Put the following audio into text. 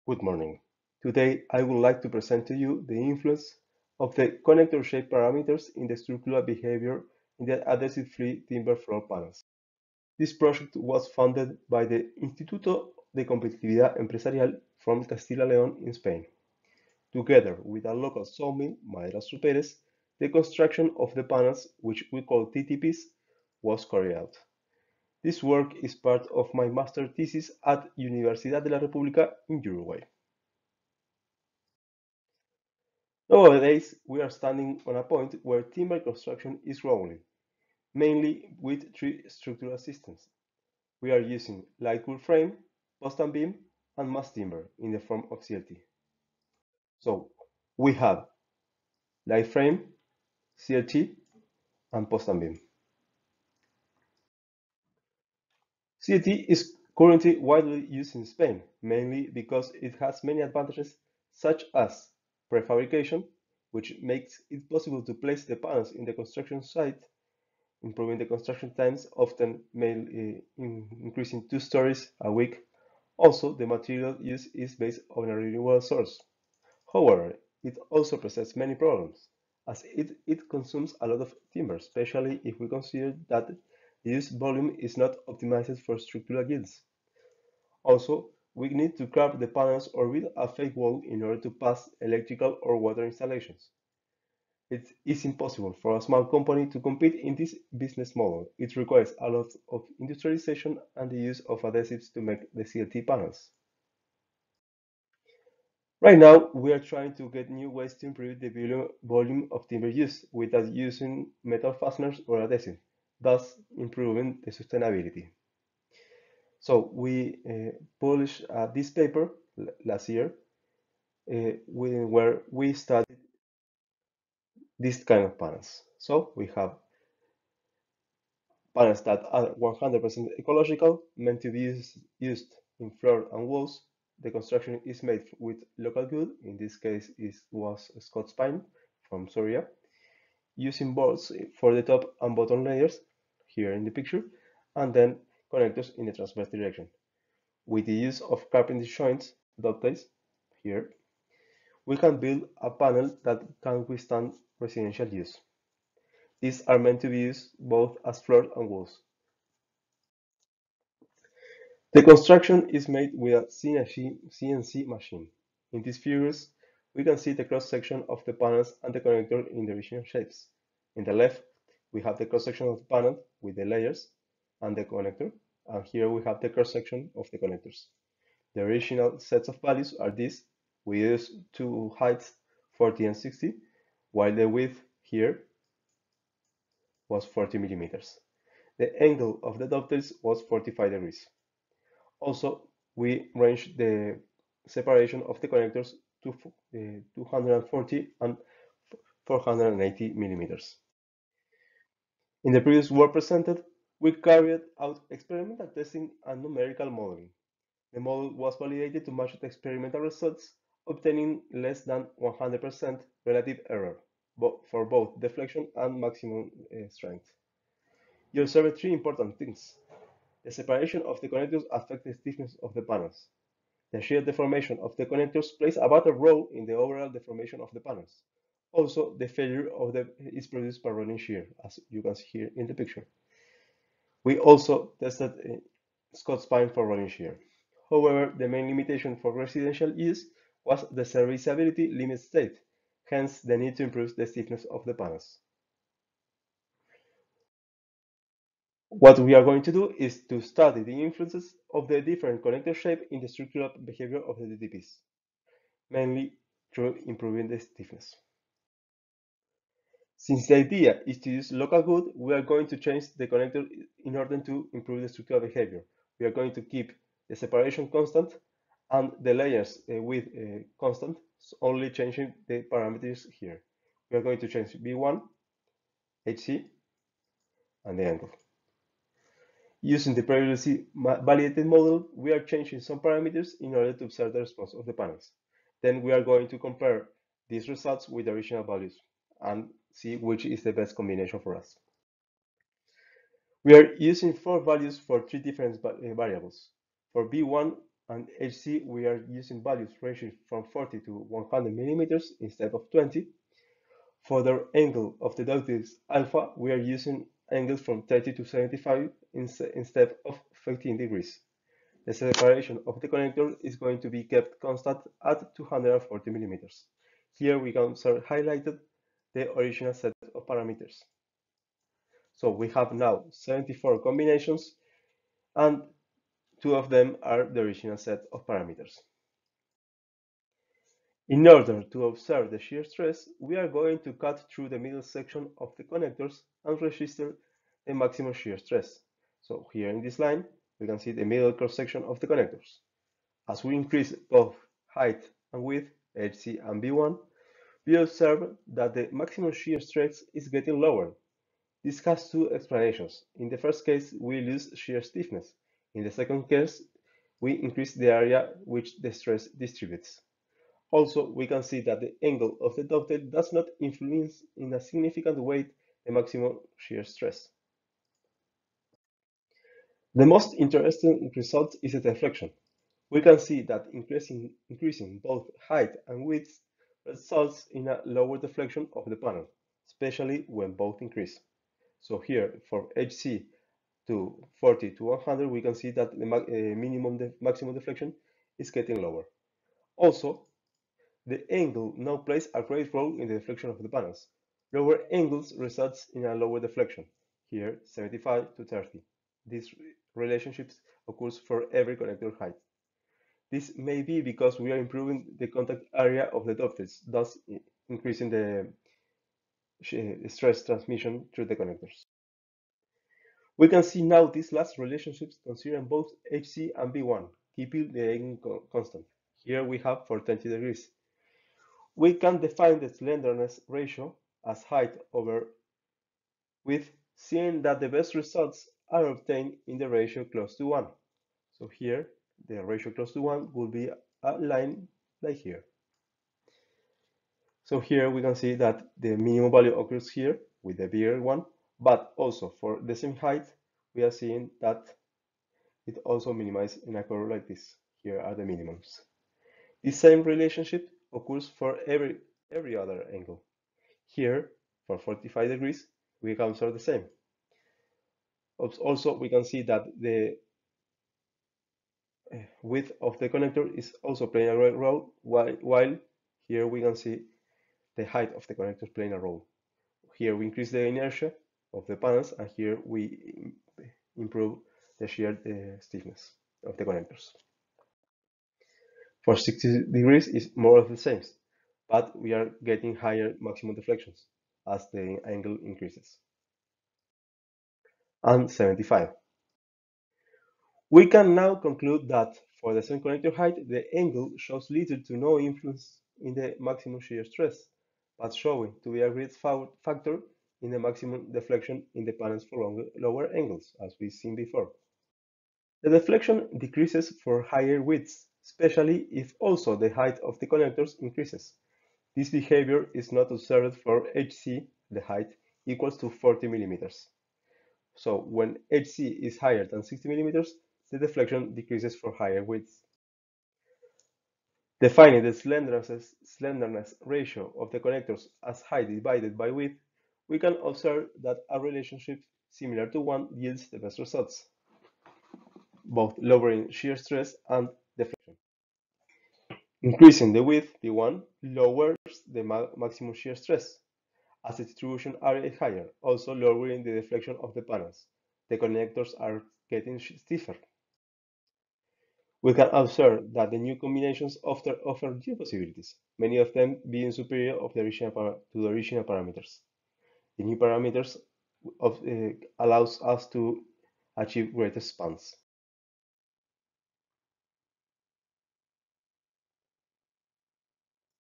Good morning. Today I would like to present to you the influence of the connector shape parameters in the structural behavior in the adhesive-free timber floor panels. This project was funded by the Instituto de Competitividad Empresarial from Castilla y León in Spain. Together with a local sawmill, Maderas Superes, the construction of the panels, which we call TTPs, was carried out. This work is part of my master thesis at Universidad de la República in Uruguay. Nowadays, we are standing on a point where timber construction is growing, mainly with three structural systems. We are using light wool frame, post and beam, and mass timber in the form of CLT. So we have light frame, CLT, and post and beam. CLT is currently widely used in Spain, mainly because it has many advantages such as prefabrication, which makes it possible to place the panels in the construction site, improving the construction times, often increasing 2 stories a week. Also, the material used is based on a renewable source. However, it also presents many problems, as it consumes a lot of timber, especially if we consider that the use volume is not optimized for structural yields. Also, we need to carve the panels or build a fake wall in order to pass electrical or water installations. It is impossible for a small company to compete in this business model. It requires a lot of industrialization and the use of adhesives to make the CLT panels. Right now, we are trying to get new ways to improve the volume of timber use without using metal fasteners or adhesive, thus improving the sustainability. So we published this paper last year where we studied this kind of panels. So we have panels that are 100% ecological, meant to be used in floor and walls. The construction is made with local wood. In this case, it was Scots pine from Soria, using bolts for the top and bottom layers, here in the picture, and then connectors in the transverse direction. With the use of carpentry joints, dovetails, here, we can build a panel that can withstand residential use. These are meant to be used both as floors and walls. The construction is made with a CNC machine. In these figures, we can see the cross-section of the panels and the connector in the original shapes. In the left, we have the cross-section of the panel with the layers and the connector, and here we have the cross-section of the connectors. The original sets of values are these. We use two heights, 40 and 60, while the width here was 40 millimeters. The angle of the dovetails was 45 degrees. Also, we range the separation of the connectors to 240 and 480 millimeters. In the previous work presented, we carried out experimental testing and numerical modeling. The model was validated to match the experimental results, obtaining less than 100% relative error for both deflection and maximum strength. You observed three important things. The separation of the connectors affects the stiffness of the panels. The shear deformation of the connectors plays a vital role in the overall deformation of the panels. Also, the failure is produced by rolling shear, as you can see here in the picture. We also tested Scots pine for rolling shear. However, the main limitation for residential use was the serviceability limit state, hence the need to improve the stiffness of the panels. What we are going to do is to study the influences of the different connector shape in the structural behavior of the TTPs, mainly through improving the stiffness. Since the idea is to use local wood, we are going to change the connector in order to improve the structural behavior. We are going to keep the separation constant and the layers width constant, only changing the parameters here. We are going to change B1, HC, and the angle. Using the previously validated model, we are changing some parameters in order to observe the response of the panels. Then we are going to compare these results with the original values and see which is the best combination for us. We are using 4 values for 3 different variables. For B1, and HC we are using values ranging from 40 to 100 millimeters instead of 20. For the angle of the ductiles alpha, we are using angles from 30 to 75 instead of 15 degrees. The separation of the connector is going to be kept constant at 240 millimeters. Here we can observe highlighted the original set of parameters. So we have now 74 combinations, and 2 of them are the original set of parameters. In order to observe the shear stress, we are going to cut through the middle section of the connectors and register the maximum shear stress. So here in this line, we can see the middle cross-section of the connectors. As we increase both height and width, HC and B1, we observe that the maximum shear stress is getting lower. This has 2 explanations. In the first case, we lose shear stiffness. In the second case, we increase the area which the stress distributes. Also, we can see that the angle of the dovetail does not influence in a significant way the maximum shear stress. The most interesting result is the deflection. We can see that increasing both height and width results in a lower deflection of the panel, especially when both increase. So here, for HC to 40 to 100, we can see that the maximum deflection is getting lower. Also, the angle now plays a great role in the deflection of the panels. Lower angles results in a lower deflection, here 75 to 30. These relationships occurs for every connector height. This may be because we are improving the contact area of the dovetails, thus increasing the stress transmission through the connectors. We can see now these last relationships considering both HC and B1, keeping the angle constant. Here we have for 20 degrees. We can define the slenderness ratio as height over width, seeing that the best results are obtained in the ratio close to 1. So here, the ratio close to 1 will be a line like here. So here we can see that the minimum value occurs here with the bigger one, but also for the same height, we are seeing that it also minimizes in a curve like this. Here are the minimums. This same relationship occurs for every other angle. Here, for 45 degrees, we can observe the same. Also, we can see that the width of the connector is also playing a role, while here we can see the height of the connector playing a role. Here we increase the inertia of the panels, and here we improve the shear stiffness of the connectors. For 60 degrees is more of the same, but we are getting higher maximum deflections as the angle increases. And 75. We can now conclude that for the same connector height, the angle shows little to no influence in the maximum shear stress, but showing to be a great factor in the maximum deflection in the panels for lower angles, as we've seen before. The deflection decreases for higher widths, especially if also the height of the connectors increases. This behavior is not observed for HC, the height equals to 40 millimeters. So when HC is higher than 60 millimeters, the deflection decreases for higher widths. Defining the slenderness ratio of the connectors as height divided by width, we can observe that a relationship similar to 1 yields the best results, both lowering shear stress and deflection. Increasing the width, P1, lowers the maximum shear stress, as the distribution area is higher, also lowering the deflection of the panels. The connectors are getting stiffer. We can observe that the new combinations offer new possibilities, many of them being superior to the original parameters. The new parameters allows us to achieve greater spans.